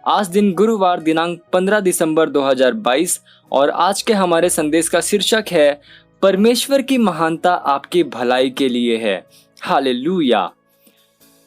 आज दिन गुरुवार दिनांक 15 दिसंबर 2022 और आज के हमारे संदेश का शीर्षक है परमेश्वर की महानता आपकी भलाई के लिए है। हालेलुया।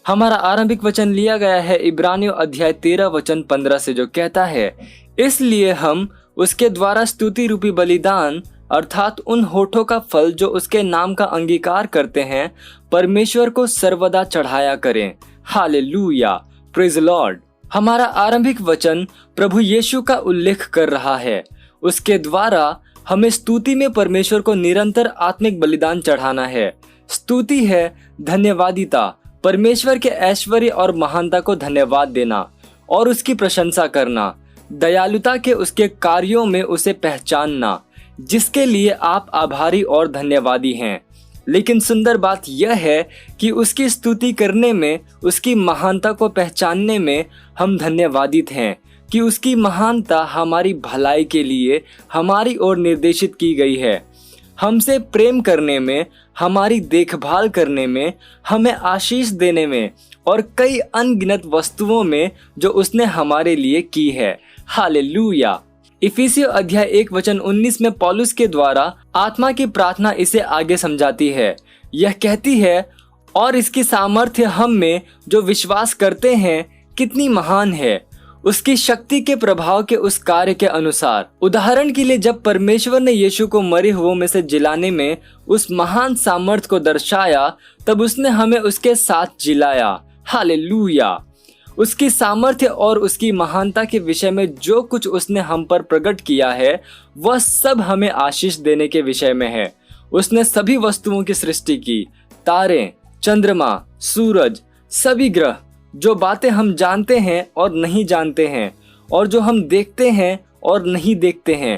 हमारा आरंभिक वचन लिया गया है इब्रानियों अध्याय 13 वचन 15 से, जो कहता है, इसलिए हम उसके द्वारा स्तुति रूपी बलिदान अर्थात उन होठों का फल जो उसके नाम का अंगीकार करते हैं परमेश्वर को सर्वदा चढ़ाया करें। Hallelujah, praise Lord. हमारा आरंभिक वचन प्रभु यीशु का उल्लेख कर रहा है। उसके द्वारा हमें स्तुति में परमेश्वर को निरंतर आत्मिक बलिदान चढ़ाना है। स्तुति है धन्यवादिता, परमेश्वर के ऐश्वर्य और महानता को धन्यवाद देना और उसकी प्रशंसा करना, दयालुता के उसके कार्यों में उसे पहचानना जिसके लिए आप आभारी और धन्यवादी हैं। लेकिन सुंदर बात यह है कि उसकी स्तुति करने में, उसकी महानता को पहचानने में हम धन्यवादित हैं कि उसकी महानता हमारी भलाई के लिए हमारी ओर निर्देशित की गई है। हमसे प्रेम करने में, हमारी देखभाल करने में, हमें आशीष देने में और कई अनगिनत वस्तुओं में जो उसने हमारे लिए की है। हालेलुया। इफिसियों अध्याय 1 वचन 19 में पौलुस के द्वारा आत्मा की प्रार्थना इसे आगे समझाती है। यह कहती है, और इसकी सामर्थ्य हम में जो विश्वास करते हैं कितनी महान है, उसकी शक्ति के प्रभाव के उस कार्य के अनुसार। उदाहरण के लिए, जब परमेश्वर ने यीशु को मरे हुओं में से जिलाने में उस महान सामर्थ्य को दर्शाया, तब उसने हमें उसके साथ जिलाया। हालेलुया। उसकी सामर्थ्य और उसकी महानता के विषय में जो कुछ उसने हम पर प्रकट किया है वह सब हमें आशीष देने के विषय में है। उसने सभी वस्तुओं की सृष्टि की, तारे, चंद्रमा, सूरज, सभी ग्रह, जो बातें हम जानते हैं और नहीं जानते हैं और जो हम देखते हैं और नहीं देखते हैं,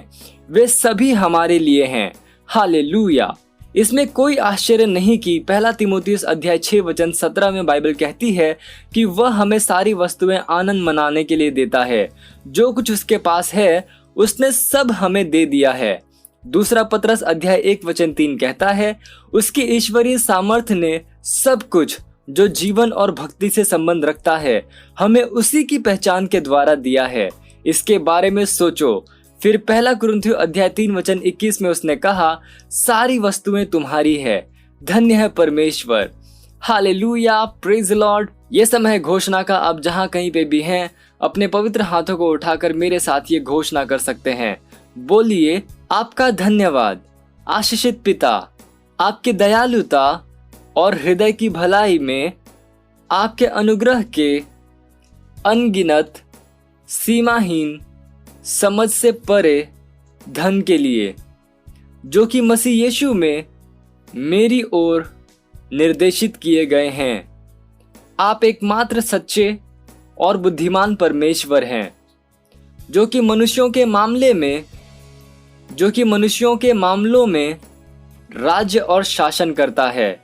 वे सभी हमारे लिए हैं। हालेलुया। इसमें कोई आश्चर्य नहीं कि पहला तीमुथियुस अध्याय 6 वचन 17 में बाइबल कहती है कि वह हमें सारी वस्तुएं आनंद मनाने के लिए देता है। जो कुछ उसके पास है उसने सब हमें दे दिया है। दूसरा पतरस अध्याय 1 वचन 3 कहता है, उसकी ईश्वरीय सामर्थ्य ने सब कुछ जो जीवन और भक्ति से संबंध रखता है हमें उसी की पहचान के द्वारा दिया है। इसके बारे में सोचो। फिर पहला कुरिन्थियों अध्याय 3 वचन 21 में उसने कहा, सारी वस्तुएं तुम्हारी है, धन्य है परमेश्वर। Hallelujah, praise Lord. ये समय है घोषणा का। आप जहां कहीं पे भी हैं, अपने पवित्र हाथों को उठाकर मेरे साथ ये घोषणा कर सकते हैं। बोलिए, आपका धन्यवाद आशीषित पिता, आपकी दयालुता और हृदय की भलाई में आपके अनुग्रह के अनगिनत, सीमाहीन, समझ से परे धन के लिए, जो कि मसीह यीशु में मेरी ओर निर्देशित किए गए हैं। आप एकमात्र सच्चे और बुद्धिमान परमेश्वर हैं, जो कि मनुष्यों के मामलों में राज्य और शासन करता है।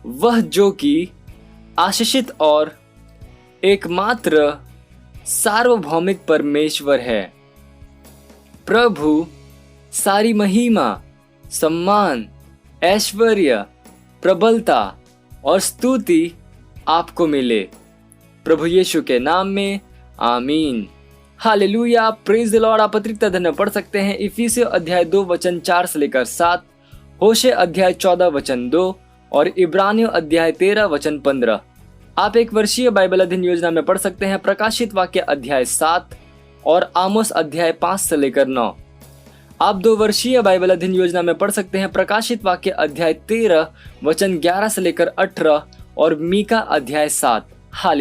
वह जो कि आशीषित और एकमात्र सार्वभौमिक परमेश्वर है। प्रभु, सारी महिमा, सम्मान, ऐश्वर्य, प्रबलता और स्तुति आपको मिले, प्रभु यीशु के नाम में, आमीन। Hallelujah, praise the Lord. आप अतिरिक्त अध्ययन पढ़ सकते हैं इफिसियों अध्याय 2 वचन 4 से लेकर 7, होशे अध्याय 14 वचन 2 और इब्रानियों अध्याय 13 वचन 15। आप एक वर्षीय बाइबल अध्ययन योजना में पढ़ सकते हैं प्रकाशित वाक्य अध्याय 7 और आमोस अध्याय 5 से लेकर 9। आप 2 वर्षीय बाइबल अध्ययन योजना में पढ़ सकते हैं प्रकाशित वाक्य अध्याय 13 वचन 11 से लेकर 18 और मीका अध्याय 7। हालेलुया।